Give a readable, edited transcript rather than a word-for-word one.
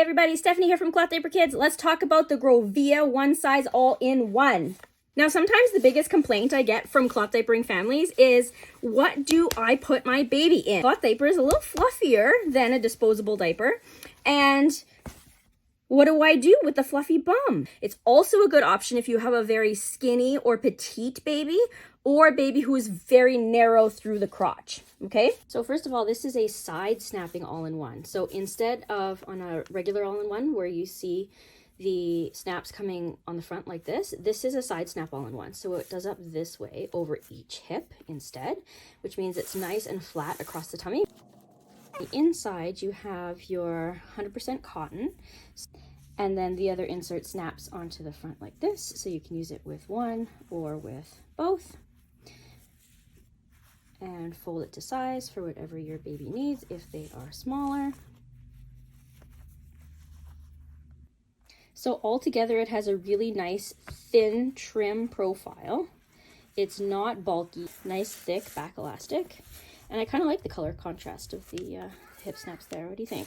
everybody, Stephanie here from Cloth Diaper Kids. Let's talk about the GroVia One-Size All-in-One. Now, sometimes the biggest complaint I get from cloth diapering families is, what do I put my baby in? Cloth diaper is a little fluffier than a disposable diaper, and what do I do with the fluffy bum? It's also a good option if you have a very skinny or petite baby, or a baby who is very narrow through the crotch, okay? So first of all, this is a side snapping all-in-one. So instead of on a regular all-in-one where you see the snaps coming on the front like this is a side snap all-in-one. So it does up this way over each hip instead, which means it's nice and flat across the tummy. The inside, you have your 100% cotton, and then the other insert snaps onto the front like this, so you can use it with one or with both. And fold it to size for whatever your baby needs if they are smaller. So altogether, it has a really nice thin trim profile. It's not bulky, nice thick back elastic. And I kind of like the color contrast of the hip snaps there. What do you think?